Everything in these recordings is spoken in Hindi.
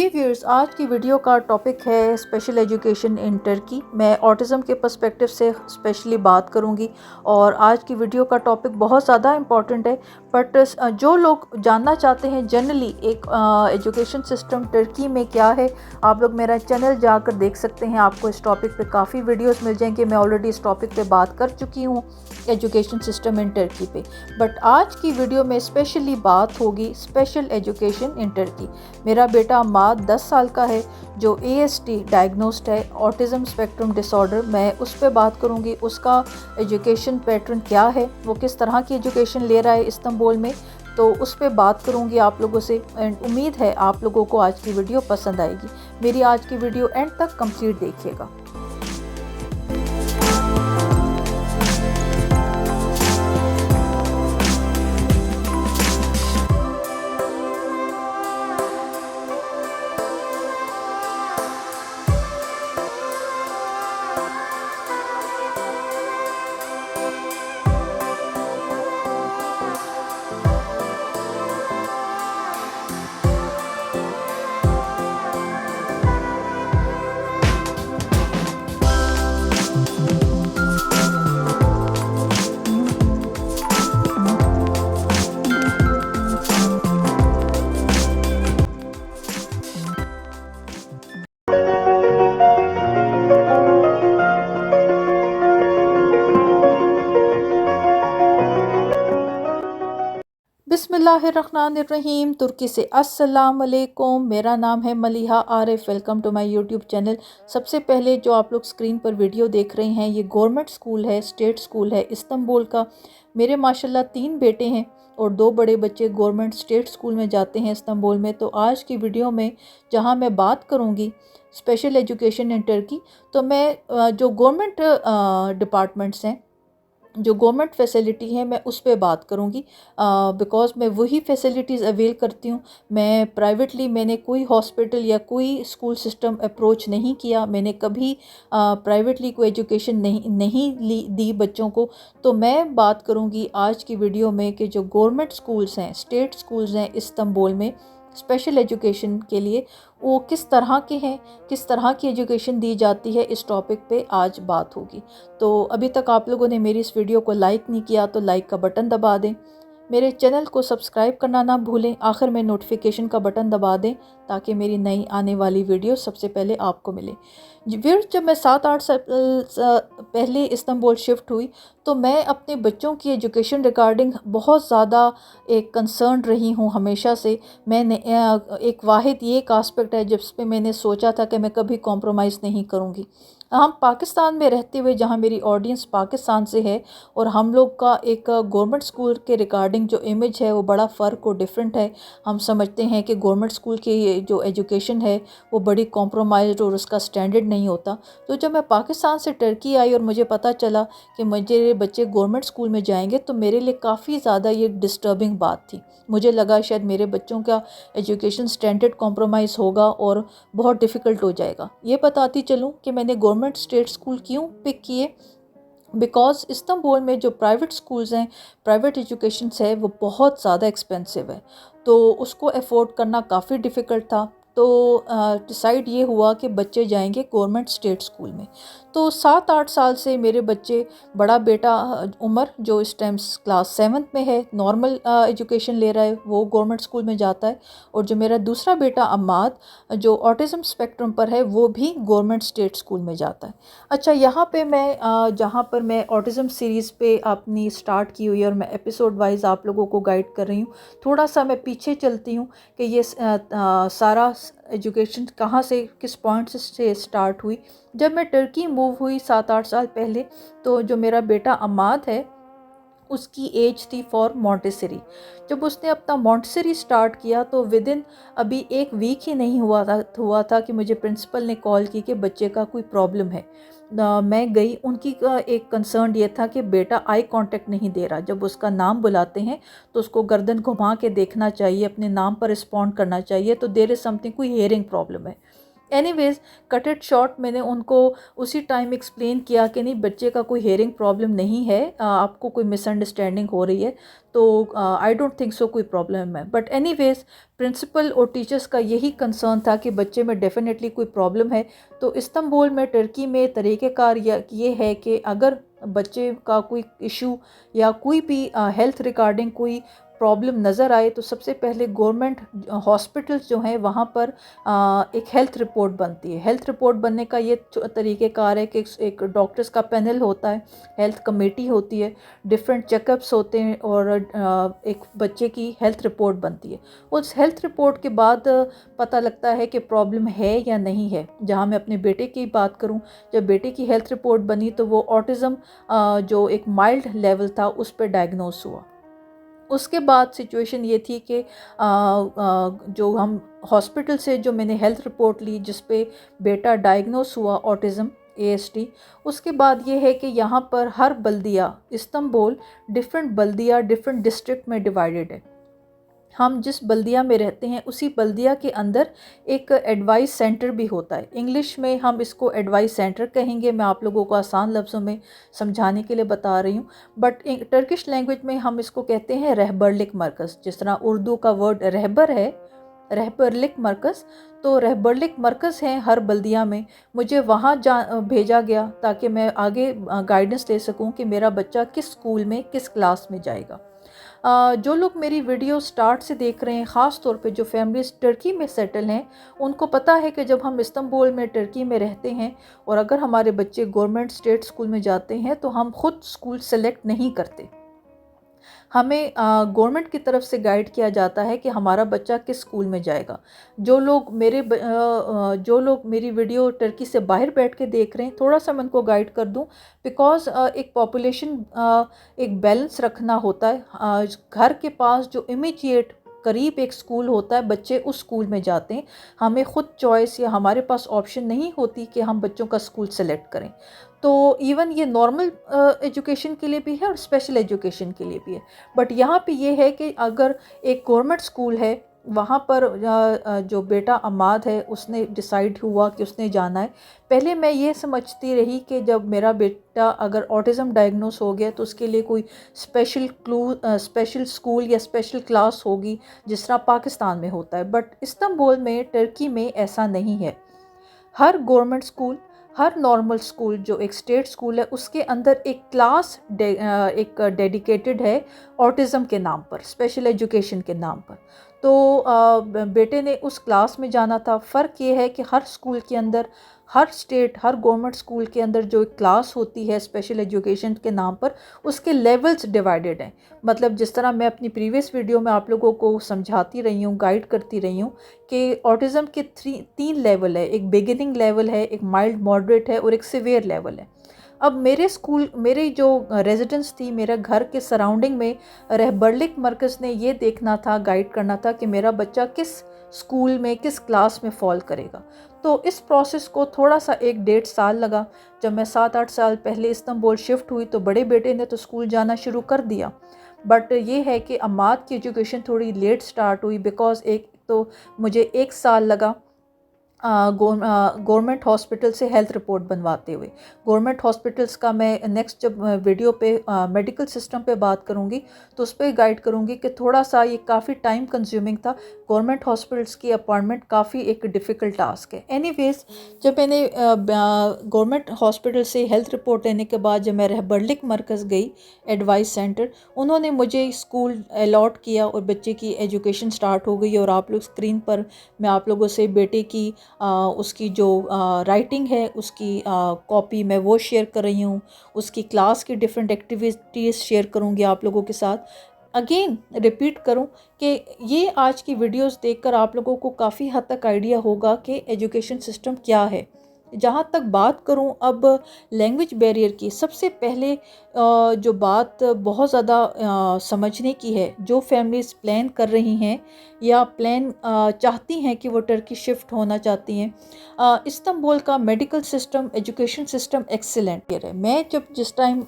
जी व्यूअर्स, आज की वीडियो का टॉपिक है स्पेशल एजुकेशन इन टर्की। मैं ऑटिज़म के पर्सपेक्टिव से स्पेशली बात करूंगी और आज की वीडियो का टॉपिक बहुत ज़्यादा इम्पॉर्टेंट है। बट जो लोग जानना चाहते हैं जनरली एक एजुकेशन सिस्टम टर्की में क्या है, आप लोग मेरा चैनल जाकर देख सकते हैं। आपको इस टॉपिक पे काफ़ी वीडियोस मिल जाएंगे। मैं ऑलरेडी इस टॉपिक पे बात कर चुकी हूँ एजुकेशन सिस्टम इन टर्की पे। बट आज की वीडियो में स्पेशली बात होगी स्पेशल एजुकेशन इन टर्की। मेरा बेटा अम्माद 10 साल का है जो ASD डायग्नोस्ड है, ऑटिज़म स्पेक्ट्रम डिसऑर्डर। मैं उस पर बात करूँगी, उसका एजुकेशन पैटर्न क्या है, वो किस तरह की एजुकेशन ले रहा है इस्तांबुल में, तो उस पर बात करूँगी आप लोगों से। एंड उम्मीद है आप लोगों को आज की वीडियो पसंद आएगी। मेरी आज की वीडियो एंड तक कंप्लीट देखिएगा। बिस्मिल्लाहिर्रहमानिर्रहीम। तुर्की से अस्सलाम वालेकुम। मेरा नाम है Maliha Arif. Welcome to my YouTube channel. सबसे पहले जो आप लोग स्क्रीन पर वीडियो देख रहे हैं, ये गवर्नमेंट स्कूल है, स्टेट स्कूल है इस्तांबुल का। मेरे माशाल्लाह 3 बेटे हैं और 2 बड़े बच्चे गवर्नमेंट स्टेट स्कूल में जाते हैं इस्तांबुल में। तो आज की वीडियो में जहाँ मैं बात करूँगी स्पेशल एजुकेशन इन टर्की, तो मैं जो गवर्नमेंट डिपार्टमेंट्स हैं, जो गवर्नमेंट फैसिलिटी है, मैं उस पर बात करूँगी बिकॉज़ मैं वही फैसिलिटीज़ अवेल करती हूँ। मैं प्राइवेटली मैंने कोई हॉस्पिटल या कोई स्कूल सिस्टम अप्रोच नहीं किया। मैंने कभी प्राइवेटली कोई एजुकेशन नहीं दी बच्चों को। तो मैं बात करूँगी आज की वीडियो में कि जो गवर्नमेंट स्कूल्स हैं, स्टेट स्कूल्स हैं इस्तांबुल में स्पेशल एजुकेशन के लिए, वो किस तरह के हैं, किस तरह की एजुकेशन दी जाती है, इस टॉपिक पे आज बात होगी। तो अभी तक आप लोगों ने मेरी इस वीडियो को लाइक नहीं किया तो लाइक का बटन दबा दें, मेरे चैनल को सब्सक्राइब करना ना भूलें, आखिर में नोटिफिकेशन का बटन दबा दें ताकि मेरी नई आने वाली वीडियो सबसे पहले आपको मिले। फिर जब मैं 7-8 साल पहले इस्तांबुल शिफ्ट हुई तो मैं अपने बच्चों की एजुकेशन रिगार्डिंग बहुत ज़्यादा एक कंसर्न रही हूँ हमेशा से। मैंने एक वाहिद ये एक आस्पेक्ट है जिस पे मैंने सोचा था कि मैं कभी कॉम्प्रोमाइज़ नहीं करूँगी। हम पाकिस्तान में रहते हुए, जहाँ मेरी ऑडियंस पाकिस्तान से है, और हम लोग का एक गवर्नमेंट स्कूल के रिगार्डिंग जो इमेज है वो बड़ा फ़र्क और डिफरेंट है। हम समझते हैं कि गवर्नमेंट स्कूल की जो एजुकेशन है वो बड़ी कॉम्प्रोमाइज़्ड और उसका स्टैंडर्ड नहीं होता। तो जब मैं पाकिस्तान से टर्की आई और मुझे पता चला कि मेरे बच्चे गवर्नमेंट स्कूल में जाएंगे, तो मेरे लिए काफ़ी ज़्यादा ये डिस्टर्बिंग बात थी। मुझे लगा शायद मेरे बच्चों का एजुकेशन स्टैंडर्ड कॉम्प्रोमाइज़ होगा और बहुत डिफ़िकल्ट हो जाएगा। ये बताती चलूँ कि मैंने गवर्नमेंट स्टेट स्कूल क्यों पिक किए, बिकॉज़ इस्तांबुल में जो प्राइवेट स्कूल्स हैं, प्राइवेट एजुकेशंस है, वो बहुत ज़्यादा एक्सपेंसिव है। तो उसको अफोर्ड करना काफ़ी डिफ़िकल्ट था। तो डिसाइड ये हुआ कि बच्चे जाएंगे गवर्नमेंट स्टेट स्कूल में। तो 7-8 साल से मेरे बच्चे, बड़ा बेटा उमर जो इस टाइम क्लास 7th में है, नॉर्मल एजुकेशन ले रहा है, वो गवर्नमेंट स्कूल में जाता है। और जो मेरा दूसरा बेटा अम्माद जो ऑटिज़म स्पेक्ट्रम पर है, वो भी गवर्नमेंट स्टेट स्कूल में जाता है। अच्छा, यहाँ पे मैं जहाँ पर मैं ऑटिज़म सीरीज़ पे अपनी स्टार्ट की हुई है और मैं एपिसोड वाइज आप लोगों को गाइड कर रही हूँ, थोड़ा सा मैं पीछे चलती हूँ कि ये सारा एजुकेशन कहाँ से, किस पॉइंट से स्टार्ट हुई। जब मैं टर्की मूव हुई 7-8 साल पहले, तो जो मेरा बेटा अम्माद है उसकी एज थी फॉर मॉन्टेसरी। जब उसने अपना मॉन्टेसरी स्टार्ट किया तो विद इन अभी 1 वीक ही नहीं हुआ था कि मुझे प्रिंसिपल ने कॉल की कि बच्चे का कोई प्रॉब्लम है। मैं गई, उनकी एक कंसर्न ये था कि बेटा आई कांटेक्ट नहीं दे रहा। जब उसका नाम बुलाते हैं तो उसको गर्दन घुमा के देखना चाहिए, अपने नाम पर रिस्पॉन्ड करना चाहिए, तो देयर इज़ समथिंग, कोई हेयरिंग प्रॉब्लम है। एनीवेज़ कट इट शॉर्ट, मैंने उनको उसी टाइम एक्सप्लेन किया कि नहीं, बच्चे का कोई हेयरिंग प्रॉब्लम नहीं है, आपको कोई मिसअंडरस्टैंडिंग हो रही है, तो आई डोंट थिंक सो कोई प्रॉब्लम है। बट एनीवेज़ प्रिंसिपल और टीचर्स का यही कंसर्न था कि बच्चे में डेफिनेटली कोई प्रॉब्लम है। तो इस्तांबुल में, टर्की में तरीक़ेकार ये है कि अगर बच्चे का कोई इशू या कोई भी हेल्थ रिगार्डिंग कोई प्रॉब्लम नज़र आए तो सबसे पहले गवर्नमेंट हॉस्पिटल्स जो हैं वहाँ पर एक हेल्थ रिपोर्ट बनती है। हेल्थ रिपोर्ट बनने का ये तरीक़ेकार है कि एक डॉक्टर्स का पैनल होता है, हेल्थ कमेटी होती है, डिफरेंट चेकअप्स होते हैं और एक बच्चे की हेल्थ रिपोर्ट बनती है। उस हेल्थ रिपोर्ट के बाद पता लगता है कि प्रॉब्लम है या नहीं है। जहाँ मैं अपने बेटे की बात करूँ, जब बेटे की हेल्थ रिपोर्ट बनी तो वो ऑटिज़म जो एक माइल्ड लेवल था उस पर डायग्नोस हुआ। उसके बाद सिचुएशन ये थी कि जो हम हॉस्पिटल से जो मैंने हेल्थ रिपोर्ट ली जिस पे बेटा डायग्नोस हुआ ऑटिज़म ASD, उसके बाद ये है कि यहाँ पर हर बल्दिया, इस्तांबुल डिफरेंट बल्दिया डिफरेंट डिस्ट्रिक्ट में डिवाइडेड है। हम जिस बल्दिया में रहते हैं उसी बल्दिया के अंदर एक एडवाइस सेंटर भी होता है। इंग्लिश में हम इसको एडवाइस सेंटर कहेंगे, मैं आप लोगों को आसान लफ्ज़ों में समझाने के लिए बता रही हूँ। बट टर्किश लैंग्वेज में हम इसको कहते हैं रहबरलिक मरकज़। जिस तरह उर्दू का वर्ड रहबर है, रहबरलिक मरकज़, तो रहबरलिक मरकज़ हैं हर बल्दिया में। मुझे वहाँ भेजा गया ताकि मैं आगे गाइडेंस ले सकूँ कि मेरा बच्चा किस स्कूल में किस क्लास में जाएगा। जो लोग मेरी वीडियो स्टार्ट से देख रहे हैं, ख़ास तौर पे जो फैमिलीज़ टर्की में सेटल हैं, उनको पता है कि जब हम इस्तांबुल में टर्की में रहते हैं और अगर हमारे बच्चे गवर्नमेंट स्टेट स्कूल में जाते हैं तो हम ख़ुद स्कूल सेलेक्ट नहीं करते। हमें गवर्नमेंट की तरफ से गाइड किया जाता है कि हमारा बच्चा किस स्कूल में जाएगा। जो लोग मेरी वीडियो टर्की से बाहर बैठ के देख रहे हैं, थोड़ा सा मैं उनको गाइड कर दूं, बिकॉज़ एक पॉपुलेशन एक बैलेंस रखना होता है। घर के पास जो इमीडिएट करीब एक स्कूल होता है, बच्चे उस स्कूल में जाते हैं। हमें ख़ुद चॉइस या हमारे पास ऑप्शन नहीं होती कि हम बच्चों का स्कूल सेलेक्ट करें। तो इवन ये नॉर्मल एजुकेशन के लिए भी है और स्पेशल एजुकेशन के लिए भी है। बट यहाँ पे ये है कि अगर एक गवर्नमेंट स्कूल है, वहाँ पर जो बेटा अमाद है उसने डिसाइड हुआ कि उसने जाना है। पहले मैं ये समझती रही कि जब मेरा बेटा अगर ऑटिज़म डायग्नोस हो गया तो उसके लिए कोई स्पेशल स्कूल या स्पेशल क्लास होगी जिस तरह पाकिस्तान में होता है। बट इस्तांबुल में, टर्की में ऐसा नहीं है। हर गवर्नमेंट स्कूल, हर नॉर्मल स्कूल जो एक स्टेट स्कूल है, उसके अंदर एक क्लास एक डेडिकेटेड है ऑटिज़म के नाम पर, स्पेशल एजुकेशन के नाम पर। तो बेटे ने उस क्लास में जाना था। फ़र्क ये है कि हर स्कूल के अंदर, हर गवर्नमेंट स्कूल के अंदर जो एक क्लास होती है स्पेशल एजुकेशन के नाम पर, उसके लेवल्स डिवाइडेड हैं। मतलब जिस तरह मैं अपनी प्रीवियस वीडियो में आप लोगों को समझाती रही हूँ, गाइड करती रही हूँ कि ऑटिज़म के 3 लेवल है। एक बिगिनिंग लेवल है, एक माइल्ड मॉडरेट है और एक सीवियर लेवल है। अब मेरी जो रेजिडेंस थी, मेरे घर के सराउंडिंग में रहबरलिक मरकज़ ने ये देखना था, गाइड करना था कि मेरा बच्चा किस स्कूल में, किस क्लास में फ़ॉल करेगा। तो इस प्रोसेस को थोड़ा सा 1-1.5 साल लगा। जब मैं 7-8 साल पहले इस्तांबुल शिफ्ट हुई तो बड़े बेटे ने तो स्कूल जाना शुरू कर दिया। बट ये है कि अम्माद की एजुकेशन थोड़ी लेट स्टार्ट हुई, बिकॉज़ एक तो मुझे 1 साल लगा गवर्नमेंट हॉस्पिटल से हेल्थ रिपोर्ट बनवाते हुए। गवर्नमेंट हॉस्पिटल्स का मैं नेक्स्ट जब वीडियो पे मेडिकल सिस्टम पे बात करूँगी तो उस पर गाइड करूँगी कि थोड़ा सा ये काफ़ी टाइम कंज्यूमिंग था। गवर्नमेंट हॉस्पिटल्स की अपॉइंटमेंट काफ़ी एक डिफ़िकल्ट टास्क है। एनीवेज़, जब मैंने गवर्नमेंट हॉस्पिटल से हेल्थ रिपोर्ट लेने के बाद जब मैं रहबरलिक मरकज़ गई एडवाइस सेंटर, उन्होंने मुझे स्कूल अलॉट किया और बच्चे की एजुकेशन स्टार्ट हो गई। और आप लोग स्क्रीन पर मैं आप लोगों से बेटे की उसकी जो राइटिंग है उसकी कॉपी मैं वो शेयर कर रही हूँ। उसकी क्लास की डिफरेंट एक्टिविटीज़ शेयर करूँगी आप लोगों के साथ। अगेन रिपीट करूँ कि ये आज की वीडियोस देखकर आप लोगों को काफ़ी हद तक आइडिया होगा कि एजुकेशन सिस्टम क्या है। जहाँ तक बात करूँ अब लैंग्वेज बैरियर की, सबसे पहले जो बात बहुत ज़्यादा समझने की है, जो फैमिलीज़ प्लान कर रही हैं या प्लान चाहती हैं कि वो टर्की शिफ्ट होना चाहती हैं, इस्तांबुल का medical system, education system excellent है। मैं जब जिस टाइम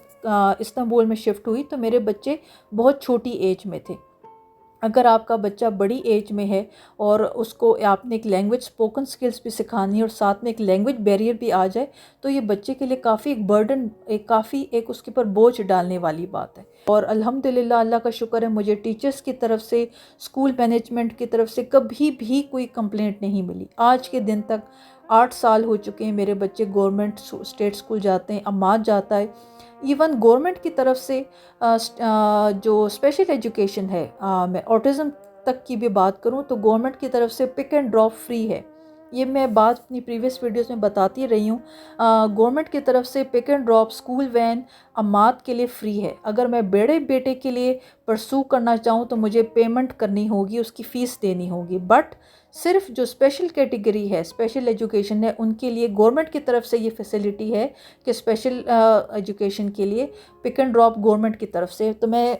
इस्तांबुल में शिफ्ट हुई तो मेरे बच्चे बहुत छोटी एज में थे। अगर आपका बच्चा बड़ी एज में है और उसको आपने एक लैंग्वेज स्पोकन स्किल्स भी सिखानी है और साथ में एक लैंग्वेज बैरियर भी आ जाए, तो ये बच्चे के लिए काफ़ी एक बर्डन, एक उसके ऊपर बोझ डालने वाली बात है। और अल्हम्दुलिल्लाह, अल्लाह का शुक्र है, मुझे टीचर्स की तरफ से, स्कूल मैनेजमेंट की तरफ से कभी भी कोई कंप्लेंट नहीं मिली आज के दिन तक। 8 साल हो चुके हैं, मेरे बच्चे गवर्नमेंट स्टेट स्कूल जाते हैं, अम्माद जाता है। इवन गवर्नमेंट की तरफ से जो स्पेशल एजुकेशन है, मैं ऑटिज़म तक की भी बात करूं तो गवर्नमेंट की तरफ से पिक एंड ड्रॉप फ्री है। ये मैं बात अपनी प्रीवियस वीडियोस में बताती रही हूँ। गवर्नमेंट की तरफ से pick and drop school van अम्मात के लिए फ्री है। अगर मैं बड़े बेटे के लिए परसू करना चाहूँ तो मुझे पेमेंट करनी होगी, उसकी फ़ीस देनी होगी। बट सिर्फ जो स्पेशल कैटेगरी है, स्पेशल एजुकेशन है, उनके लिए गवर्नमेंट की तरफ से ये फैसिलिटी है कि स्पेशल एजुकेशन के लिए पिक एंड ड्रॉप गवर्नमेंट की तरफ से। तो मैं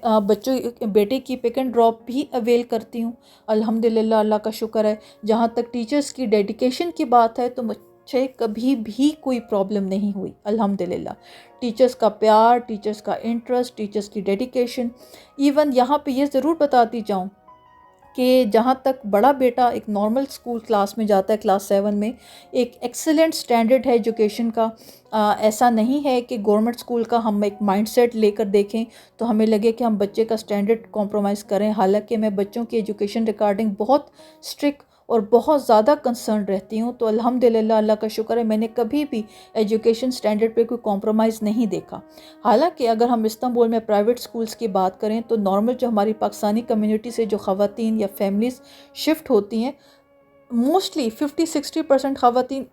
बेटे की पिक एंड ड्रॉप भी अवेल करती हूँ। अल्हम्दुलिल्लाह, अल्लाह का शुक्र है। जहाँ तक टीचर्स की डेडिकेशन की बात है तो मुझे कभी भी कोई प्रॉब्लम नहीं हुई अल्हम्दुलिल्लाह। टीचर्स का प्यार, टीचर्स का इंटरेस्ट, टीचर्स की डेडिकेशन। इवन यहाँ पे ये ज़रूर बताती जाऊँ कि जहाँ तक बड़ा बेटा एक नॉर्मल स्कूल क्लास में जाता है, क्लास 7 में, एक एक्सेलेंट स्टैंडर्ड है एजुकेशन का। ऐसा नहीं है कि गवर्नमेंट स्कूल का हम एक माइंडसेट लेकर देखें तो हमें लगे कि हम बच्चे का स्टैंडर्ड कॉम्प्रोमाइज़ करें। हालांकि मैं बच्चों की एजुकेशन रिगार्डिंग बहुत स्ट्रिक्ट और बहुत ज़्यादा कंसर्न रहती हूँ। तो अल्हम्दुलिल्लाह, अल्लाह का शुक्र है, मैंने कभी भी एजुकेशन स्टैंडर्ड पे कोई कॉम्प्रोमाइज़ नहीं देखा। हालांकि अगर हम इस्तांबुल में प्राइवेट स्कूल्स की बात करें तो नॉर्मल जो हमारी पाकिस्तानी कम्युनिटी से जो ख़वातीन या फैमिलीज़ शिफ्ट होती हैं, मोस्टली 50-60% ख़वातीन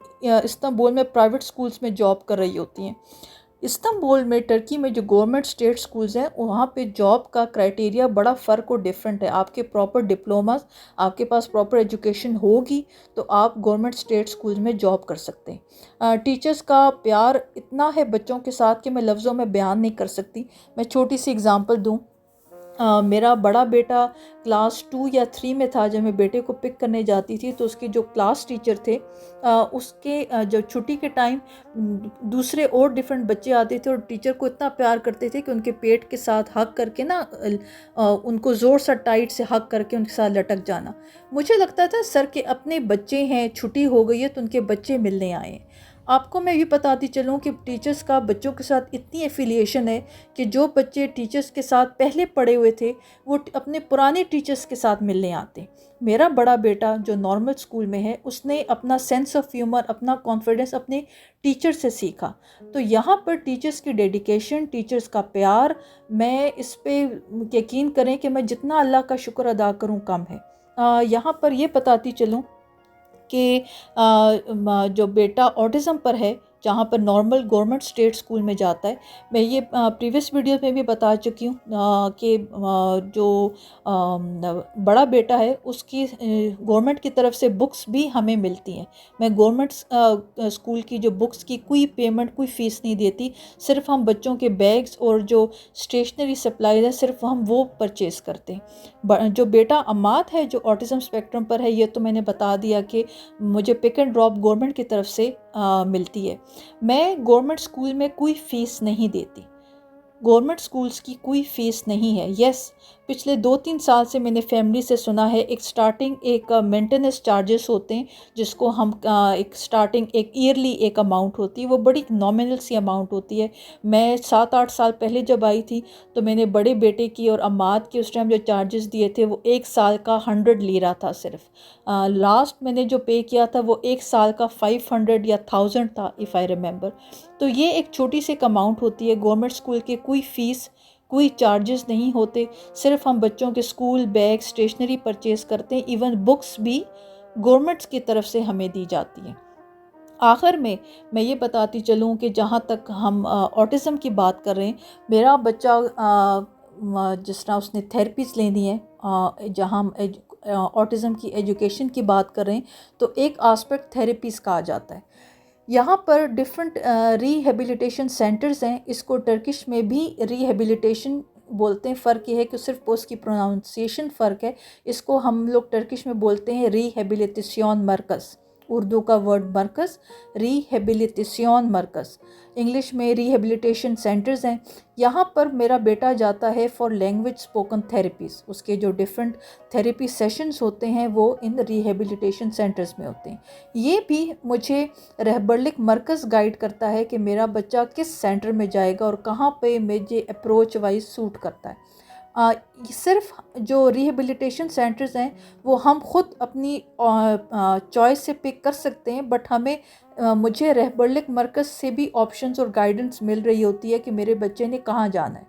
इस्तांबुल में प्राइवेट स्कूल्स में जॉब कर रही होती हैं। इस्तांबुल में, टर्की में जो गवर्नमेंट स्टेट स्कूल्स हैं, वहाँ पे जॉब का क्राइटेरिया बड़ा फ़र्क और डिफरेंट है। आपके प्रॉपर डिप्लोमास, आपके पास प्रॉपर एजुकेशन होगी तो आप गवर्नमेंट स्टेट स्कूल्स में जॉब कर सकते हैं। टीचर्स का प्यार इतना है बच्चों के साथ कि मैं लफ्ज़ों में बयान नहीं कर सकती। मैं छोटी सी एग्ज़ाम्पल दूँ। मेरा बड़ा बेटा क्लास 2 या 3 में था जब मैं बेटे को पिक करने जाती थी, तो उसके जो क्लास टीचर थे, उसके जो छुट्टी के टाइम दूसरे और डिफरेंट बच्चे आते थे और टीचर को इतना प्यार करते थे कि उनके पेट के साथ हग करके ना, उनको ज़ोर सा टाइट से हग करके उनके साथ लटक जाना। मुझे लगता था सर के अपने बच्चे हैं, छुट्टी हो गई है तो उनके बच्चे मिलने आए हैं। आपको मैं भी बताती चलूँ कि टीचर्स का बच्चों के साथ इतनी एफिलिएशन है कि जो बच्चे टीचर्स के साथ पहले पढ़े हुए थे वो अपने पुराने टीचर्स के साथ मिलने आते। मेरा बड़ा बेटा जो नॉर्मल स्कूल में है, उसने अपना सेंस ऑफ ह्यूमर, अपना कॉन्फिडेंस अपने टीचर से सीखा। तो यहाँ पर टीचर्स की डेडिकेशन, टीचर्स का प्यार, मैं इस पे यकीन करें कि मैं जितना अल्लाह का शुक्र अदा करूँ कम है। यहाँ पर ये बताती चलूँ कि जो बेटा ऑटिज़म पर है, जहाँ पर नॉर्मल गवर्नमेंट स्टेट स्कूल में जाता है, मैं ये प्रीवियस वीडियो में भी बता चुकी हूँ कि जो बड़ा बेटा है उसकी गवर्नमेंट की तरफ से बुक्स भी हमें मिलती हैं। मैं गवर्नमेंट स्कूल की जो बुक्स की कोई पेमेंट, कोई फ़ीस नहीं देती। सिर्फ हम बच्चों के बैग्स और जो स्टेशनरी सप्लाईज है, सिर्फ हम वो परचेज़ करते हैं। जो बेटा अम्मात है जो ऑटिज़म स्पेक्ट्रम पर है, ये तो मैंने बता दिया कि मुझे पिक एंड ड्रॉप गवर्नमेंट की तरफ से मिलती है। मैं गवर्नमेंट स्कूल में कोई फ़ीस नहीं देती। गवर्नमेंट स्कूल्स की कोई फ़ीस नहीं है। यस, पिछले 2-3 साल से मैंने फैमिली से सुना है एक स्टार्टिंग एक मेंटेनेंस चार्जेस होते हैं, जिसको हम एक स्टार्टिंग एक ईयरली एक अमाउंट होती है, वो बड़ी नॉमिनल सी अमाउंट होती है। मैं 7-8 साल पहले जब आई थी तो मैंने बड़े बेटे की और अम्माद की उस टाइम जो चार्जेस दिए थे वो 1 साल का 100 लीरा था सिर्फ। लास्ट मैंने जो पे किया था वो 1 साल का 500 या 1000 था, इफ़ आई रिमेंबर। तो ये एक छोटी सी एक अमाउंट होती है। गवर्नमेंट स्कूल की कोई फ़ीस, कोई चार्जेस नहीं होते। सिर्फ हम बच्चों के स्कूल बैग, स्टेशनरी परचेज़ करते हैं। इवन बुक्स भी गवर्नमेंट्स की तरफ से हमें दी जाती हैं। आखिर में मैं ये बताती चलूँ कि जहाँ तक हम ऑटिज़म की बात कर रहे हैं, मेरा बच्चा जिस तरह उसने थेरेपीज़ लेनी है, जहाँ हम ऑटिज़म की एजुकेशन की बात कर रहे हैं, तो एक आस्पेक्ट थेरेपीज़ का आ जाता है। यहाँ पर डिफरेंट रिहेबिलिटेशन सेंटर्स हैं। इसको टर्किश में भी रिहेबिलिटेशन बोलते हैं। फ़र्क ये है कि सिर्फ उसकी प्रोनाउंसिएशन फ़र्क है। इसको हम लोग टर्किश में बोलते हैं रिहेबिलिटेशन मरकज़, उर्दू का वर्ड मरकज़, रिहेबिलिटेशन मरकज़, इंग्लिश में रिहेबिलिटेशन सेंटर्स हैं। यहाँ पर मेरा बेटा जाता है फॉर लैंग्वेज स्पोकन थेरेपीज़। उसके जो डिफरेंट थेरेपी सेशंस होते हैं वो इन रिहेबिलिटेशन सेंटर्स में होते हैं। ये भी मुझे रहबरलिक मरकज़ गाइड करता है कि मेरा बच्चा किस सेंटर में जाएगा और कहाँ पे मुझे अप्रोच वाइज सूट करता है। सिर्फ जो रिहेबिलिटेशन सेंटर्स हैं वो हम ख़ुद अपनी चॉइस से पिक कर सकते हैं, बट हमें मुझे रहबरलिक मरकज़ से भी ऑप्शंस और गाइडेंस मिल रही होती है कि मेरे बच्चे ने कहाँ जाना है।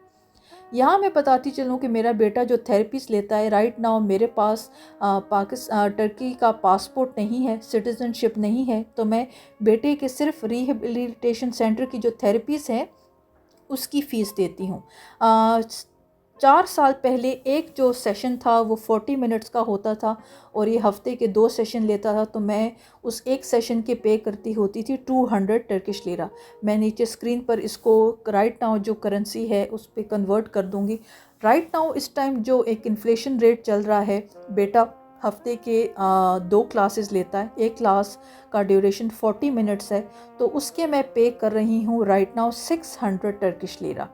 यहाँ मैं बताती चलूँ कि मेरा बेटा जो थेरेपीज लेता है, राइट नाउ मेरे पास टर्की का पासपोर्ट नहीं है, सिटीज़नशिप नहीं है, तो मैं बेटे के सिर्फ रिहेबिलिटेशन सेंटर की जो थेरेपीज़ हैं उसकी फ़ीस देती हूँ। 4 साल पहले एक जो सेशन था वो 40 मिनट्स का होता था और ये हफ्ते के 2 सेशन लेता था, तो मैं उस एक सेशन के पे करती होती थी 200 टर्किश लीरा। मैं नीचे स्क्रीन पर इसको राइट नाउ जो करेंसी है उस पर कन्वर्ट कर दूँगी। राइट नाउ इस टाइम जो एक इन्फ्लेशन रेट चल रहा है, बेटा हफ्ते के 2 क्लासेस लेता है, एक क्लास का ड्यूरेशन 40 मिनट्स है, तो उसके मैं पे कर रही हूँ राइट नाउ 600 टर्किश लीरा।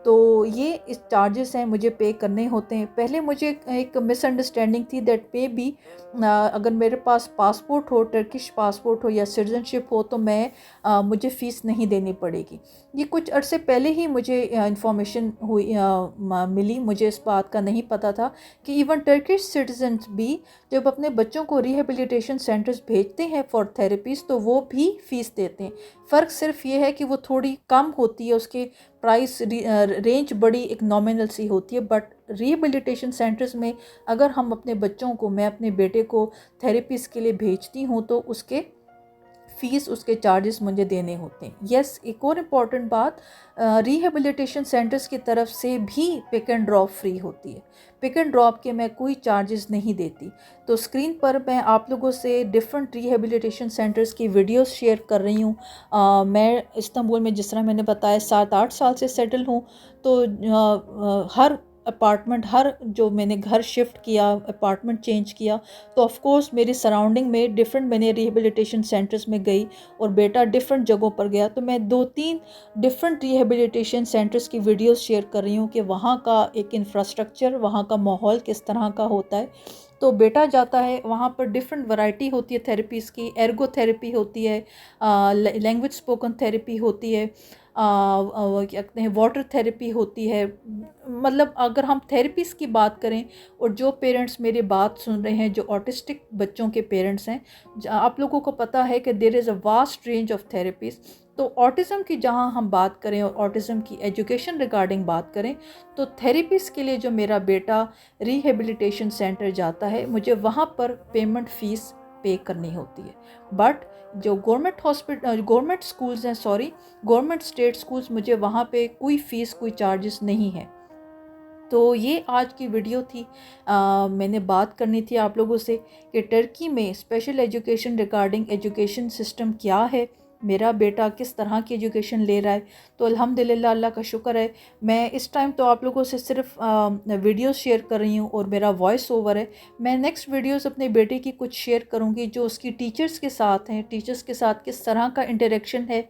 तो ये इस चार्जेस हैं मुझे पे करने होते हैं। पहले मुझे एक मिसअंडरस्टैंडिंग थी दैट पे भी अगर मेरे पास पासपोर्ट हो, टर्किश पासपोर्ट हो या सिटीजनशिप हो, तो मुझे फ़ीस नहीं देनी पड़ेगी। ये कुछ अरसे पहले ही मुझे इंफॉर्मेशन हुई मिली, मुझे इस बात का नहीं पता था कि इवन टर्किश सिटीजन्स भी जब अपने बच्चों को रिहेबिलिटेशन सेंटर्स भेजते हैं फॉर थेरेपीज़ तो वो भी फ़ीस देते हैं। फ़र्क सिर्फ ये है कि वो थोड़ी कम होती है, उसके प्राइस रेंज बड़ी एक नॉमिनल सी होती है, बट रिहेबिलिटेशन सेंटर्स में अगर हम अपने बच्चों को, मैं अपने बेटे को थेरेपीज़ के लिए भेजती हूँ तो उसके फ़ीस, उसके चार्जेस मुझे देने होते हैं। यस, एक और इम्पॉर्टेंट बात, रिहेबिलिटेशन सेंटर्स की तरफ से भी पिक एंड ड्रॉप फ्री होती है। पिक एंड ड्रॉप के मैं कोई चार्जेस नहीं देती। तो स्क्रीन पर मैं आप लोगों से डिफरेंट रिहेबिलिटेशन सेंटर्स की वीडियोस शेयर कर रही हूँ। मैं इस्तांबुल में जिस तरह मैंने बताया 7-8 साल से सेटल हूँ, तो हर अपार्टमेंट, हर जो मैंने घर शिफ्ट किया, अपार्टमेंट चेंज किया, तो ऑफ कोर्स मेरी सराउंडिंग में डिफरेंट, मैंने रिहेबिलिटेशन सेंटर्स में गई और बेटा डिफरेंट जगहों पर गया, तो मैं 2-3 डिफरेंट रिहेबिलिटेशन सेंटर्स की वीडियोस शेयर कर रही हूँ कि वहाँ का एक इंफ्रास्ट्रक्चर, वहाँ का माहौल किस तरह का होता है। तो बेटा जाता है वहाँ पर, डिफरेंट वैरायटी होती है थेरेपीज़ की, एर्गो थेरेपी होती है, लैंग्वेज स्पोकन थेरेपी होती है, क्या कहते हैं, वाटर थेरेपी होती है। मतलब अगर हम थेरेपीज़ की बात करें, और जो पेरेंट्स मेरी बात सुन रहे हैं जो ऑटिस्टिक बच्चों के पेरेंट्स हैं, आप लोगों को पता है कि there is a vast range of therapies. तो ऑटिज़म की जहाँ हम बात करें और ऑटिज़म की एजुकेशन रिगार्डिंग बात करें, तो थेरेपीज़ के लिए जो मेरा बेटा रिहेबिलिटेशन सेंटर जाता है, मुझे वहाँ पर पेमेंट फ़ीस पे करनी होती है। बट जो गवर्नमेंट स्कूल्स हैं, गवर्नमेंट स्टेट स्कूल्स, मुझे वहाँ पे कोई फ़ीस, कोई चार्जेस नहीं है। तो ये आज की वीडियो थी। मैंने बात करनी थी आप लोगों से कि टर्की में special education regarding education system क्या है, मेरा बेटा किस तरह की एजुकेशन ले रहा है। तो अल्हम्दुलिल्लाह, अल्लाह का शुक्र है। मैं इस टाइम तो आप लोगों से सिर्फ वीडियोस शेयर कर रही हूँ और मेरा वॉइस ओवर है। मैं नेक्स्ट वीडियोस अपने बेटे की कुछ शेयर करूँगी जो उसकी टीचर्स के साथ हैं, टीचर्स के साथ किस तरह का इंटरेक्शन है,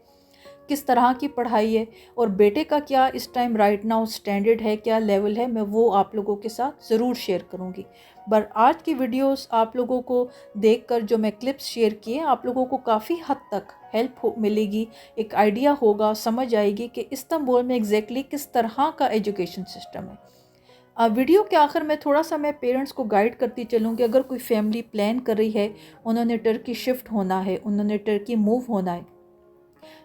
किस तरह की पढ़ाई है, और बेटे का क्या इस टाइम राइट नाउ स्टैंडर्ड है, क्या लेवल है, मैं वो आप लोगों के साथ ज़रूर शेयर करूँगी। पर आज की वीडियोस आप लोगों को देखकर जो मैं क्लिप्स शेयर किए, आप लोगों को काफ़ी हद तक हेल्प मिलेगी, एक आइडिया होगा, समझ आएगी कि इस्तांबुल में एग्जैक्टली किस तरह का एजुकेशन सिस्टम है। वीडियो के आखिर में थोड़ा सा मैं पेरेंट्स को गाइड करती चलूँ कि अगर कोई फैमिली प्लान कर रही है, उन्होंने टर्की शिफ्ट होना है, उन्होंने टर्की मूव होना है,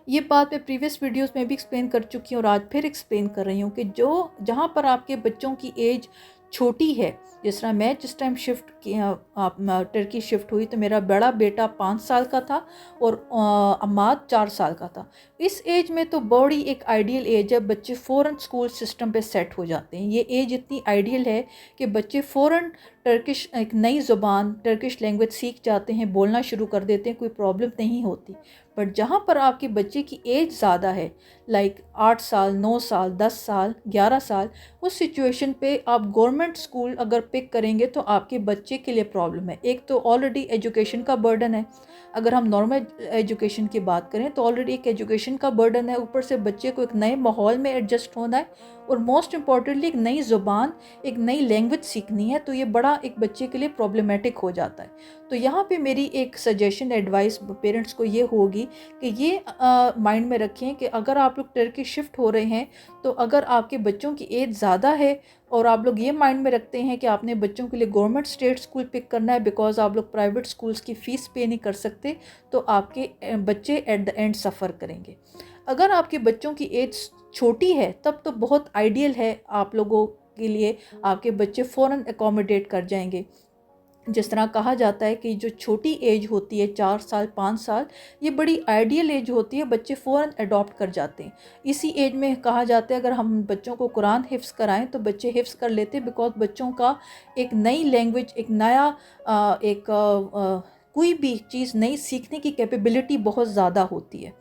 ये बात मैं प्रीवियस वीडियोस में भी एक्सप्लेन कर चुकी हूँ और आज फिर एक्सप्लेन कर रही हूँ कि जो जहाँ पर आपके बच्चों की एज छोटी है, जिस तरह मैं जिस टाइम शिफ्ट किया, टर्की शिफ्ट हुई, तो मेरा बड़ा बेटा 5 साल का था और अम्माद 4 साल का था। इस एज में तो बड़ी एक आइडियल एज है, बच्चे फ़ौरन स्कूल सिस्टम पे सेट हो जाते हैं। ये एज इतनी आइडियल है कि बच्चे फ़ौरन टर्किश, एक नई ज़ुबान टर्किश लैंग्वेज सीख जाते हैं, बोलना शुरू कर देते हैं, कोई प्रॉब्लम नहीं होती। बट जहाँ पर आपके बच्चे की एज ज़्यादा है, लाइक 8 साल, 9 साल, 10 साल, 11 साल, उस सिचुएशन पे आप गवर्नमेंट स्कूल अगर पिक करेंगे तो आपके बच्चे के लिए प्रॉब्लम है। एक तो ऑलरेडी एजुकेशन का बर्डन है, अगर हम नॉर्मल एजुकेशन की बात करें तो ऑलरेडी एक एजुकेशन का बर्डन है, ऊपर से बच्चे को एक नए माहौल में एडजस्ट होना है और मोस्ट इम्पॉर्टेंटली एक नई ज़ुबान, एक नई लैंग्वेज सीखनी है, तो ये बड़ा एक बच्चे के लिए प्रॉब्लमेटिक हो जाता है। तो यहाँ पे मेरी एक सजेशन एडवाइस पेरेंट्स को ये होगी कि ये माइंड में रखें कि अगर आप लोग टर्की शिफ्ट हो रहे हैं तो अगर आपके बच्चों की एज ज़्यादा है और आप लोग ये माइंड में रखते हैं कि आपने बच्चों के लिए गवर्नमेंट स्टेट स्कूल पिक करना है बिकॉज आप लोग प्राइवेट स्कूल्स की फ़ीस पे नहीं कर सकते, तो आपके बच्चे एट द एंड सफ़र करेंगे। अगर आपके बच्चों की एज छोटी है तब तो बहुत आइडियल है आप लोगों के लिए, आपके बच्चे फ़ौरन एकोमोडेट कर जाएंगे। जिस तरह कहा जाता है कि जो छोटी एज होती है 4 साल 5 साल, ये बड़ी आइडियल एज होती है, बच्चे फ़ौरन अडॉप्ट कर जाते हैं। इसी एज में कहा जाता है अगर हम बच्चों को कुरान हिफ्ज़ कराएं तो बच्चे हिफ्ज़ कर लेते हैं, बिकॉज बच्चों का एक नई लैंग्वेज, एक नया कोई भी चीज़ नई सीखने की कैपेबिलिटी बहुत ज़्यादा होती है।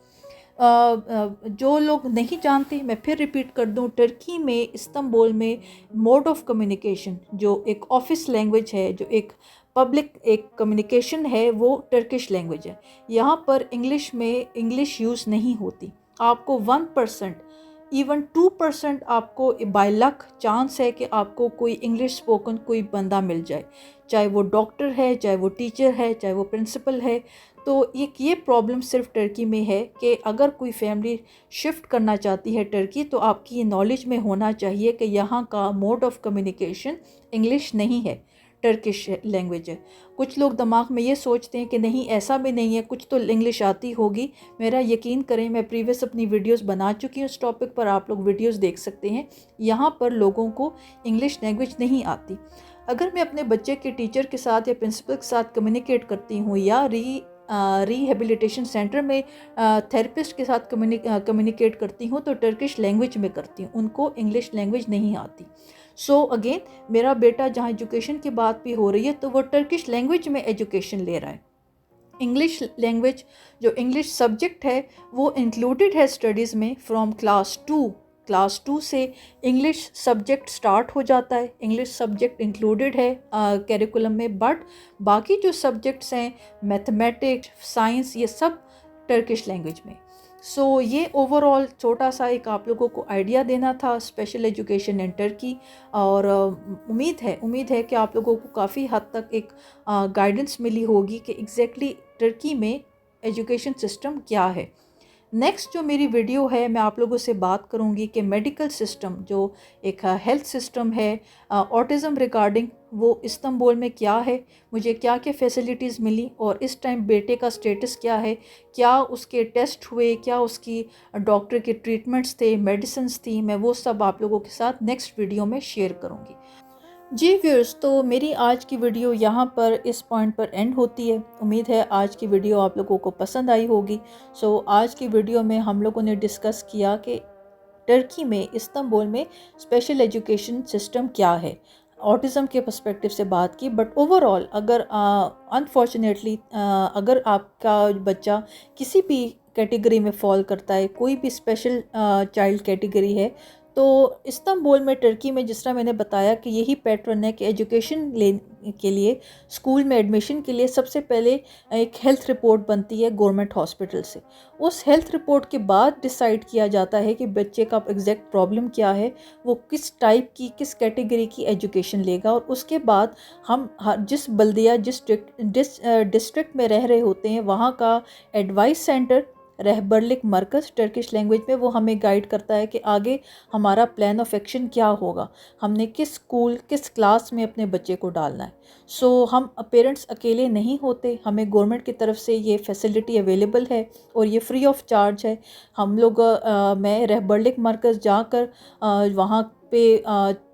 जो लोग नहीं जानते, मैं फिर रिपीट कर दूं, टर्की में इस्तांबुल में मोड ऑफ कम्युनिकेशन जो एक ऑफिस लैंग्वेज है, जो एक पब्लिक एक कम्युनिकेशन है, वो टर्किश लैंग्वेज है। यहाँ पर इंग्लिश में इंग्लिश यूज़ नहीं होती। आपको 1% इवन 2% आपको बाय लक चांस है कि आपको कोई इंग्लिश स्पोकन कोई बंदा मिल जाए, चाहे वो डॉक्टर है, चाहे वो टीचर है, चाहे वो प्रिंसिपल है। तो एक ये प्रॉब्लम सिर्फ टर्की में है कि अगर कोई फैमिली शिफ्ट करना चाहती है टर्की तो आपकी ये नॉलेज में होना चाहिए कि यहाँ का मोड ऑफ कम्युनिकेशन इंग्लिश नहीं है, टर्किश लैंग्वेज है। कुछ लोग दिमाग में ये सोचते हैं कि नहीं ऐसा भी नहीं है, कुछ तो इंग्लिश आती होगी। मेरा यकीन करें, मैं प्रीवियस अपनी वीडियोस बना चुकी हूँ इस टॉपिक पर, आप लोग वीडियोस देख सकते हैं। यहाँ पर लोगों को इंग्लिश लैंग्वेज नहीं आती। अगर मैं अपने बच्चे के टीचर के साथ या प्रिंसिपल के साथ कम्युनिकेट करती हूँ या रिहेबिलिटेशन सेंटर में थेरेपिस्ट के साथ कम्युनिकेट करती हूँ तो टर्किश लैंग्वेज में करती हूँ, उनको इंग्लिश लैंग्वेज नहीं आती। सो अगेन मेरा बेटा जहाँ एजुकेशन की बात भी हो रही है तो वो टर्किश लैंग्वेज में एजुकेशन ले रहा है। इंग्लिश लैंग्वेज जो इंग्लिश सब्जेक्ट है वो इंक्लूडेड है स्टडीज़ में फ्रॉम क्लास 2 से इंग्लिश सब्जेक्ट स्टार्ट हो जाता है, इंग्लिश सब्जेक्ट इंक्लूडेड है कैरिकुलम में। बट बाकी जो सब्जेक्ट्स हैं मैथमेटिक्स, साइंस, ये सब टर्किश लैंग्वेज में। सो ये ओवरऑल छोटा सा एक आप लोगों को आइडिया देना था स्पेशल एजुकेशन इन टर्की। और उम्मीद है कि आप लोगों को काफ़ी हद तक एक गाइडेंस मिली होगी कि एग्जैक्टली टर्की में एजुकेशन सिस्टम क्या है। नेक्स्ट जो मेरी वीडियो है मैं आप लोगों से बात करूंगी कि मेडिकल सिस्टम जो एक हेल्थ सिस्टम है ऑटिज़म रिगार्डिंग, वो इस्तांबुल में क्या है, मुझे क्या क्या फैसिलिटीज़ मिली और इस टाइम बेटे का स्टेटस क्या है, क्या उसके टेस्ट हुए, क्या उसकी डॉक्टर के ट्रीटमेंट्स थे, मेडिसिन्स थी, मैं वो सब आप लोगों के साथ नेक्स्ट वीडियो में शेयर करूँगी। जी व्यूअर्स, तो मेरी आज की वीडियो यहाँ पर इस पॉइंट पर एंड होती है। उम्मीद है आज की वीडियो आप लोगों को पसंद आई होगी। सो आज की वीडियो में हम लोगों ने डिस्कस किया कि टर्की में इस्तांबुल में स्पेशल एजुकेशन सिस्टम क्या है, ऑटिज़म के पर्सपेक्टिव से बात की। बट ओवरऑल अगर अनफॉर्चुनेटली अगर आपका बच्चा किसी भी कैटेगरी में फॉल करता है, कोई भी स्पेशल चाइल्ड कैटेगरी है, तो इस्तांबुल में टर्की में जिस तरह मैंने बताया कि यही पैटर्न है कि एजुकेशन लेने के लिए, स्कूल में एडमिशन के लिए सबसे पहले एक हेल्थ रिपोर्ट बनती है गवर्नमेंट हॉस्पिटल से। उस हेल्थ रिपोर्ट के बाद डिसाइड किया जाता है कि बच्चे का एग्जैक्ट प्रॉब्लम क्या है, वो किस टाइप की किस कैटेगरी की एजुकेशन लेगा। और उसके बाद हम जिस बल्दिया डिस्ट्रिक्ट में रह रहे होते हैं वहाँ का एडवाइस सेंटर, रहबरलिक मरकज़ टर्किश लैंग्वेज में, वो हमें गाइड करता है कि आगे हमारा प्लान ऑफ एक्शन क्या होगा, हमने किस स्कूल किस क्लास में अपने बच्चे को डालना है। सो हम पेरेंट्स अकेले नहीं होते, हमें गवर्नमेंट की तरफ से ये फैसिलिटी अवेलेबल है और ये फ्री ऑफ चार्ज है। हम लोग मैं रहबरलिक मरकज़ जाकर वहाँ पे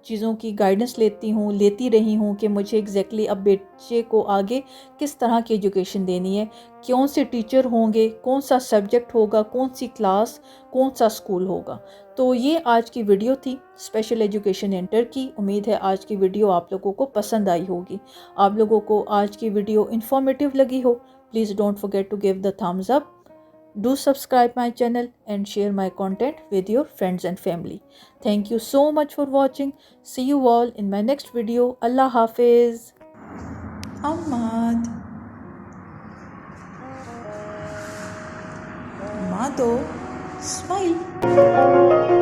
चीज़ों की गाइडेंस लेती रही हूँ कि मुझे एग्जैक्टली अब बच्चे को आगे किस तरह की एजुकेशन देनी है, कौन से टीचर होंगे, कौन सा सब्जेक्ट होगा, कौन सी क्लास, कौन सा स्कूल होगा। तो ये आज की वीडियो थी स्पेशल एजुकेशन इन टर्की। उम्मीद है आज की वीडियो आप लोगों को पसंद आई होगी। आप लोगों को आज की वीडियो इन्फॉर्मेटिव लगी हो, please don't forget to give the thumbs up. Do subscribe my channel and share my content with your friends and family. Thank you so much for watching. See you all in my next video. Allah Hafiz. Ahmad. Mado. Smile.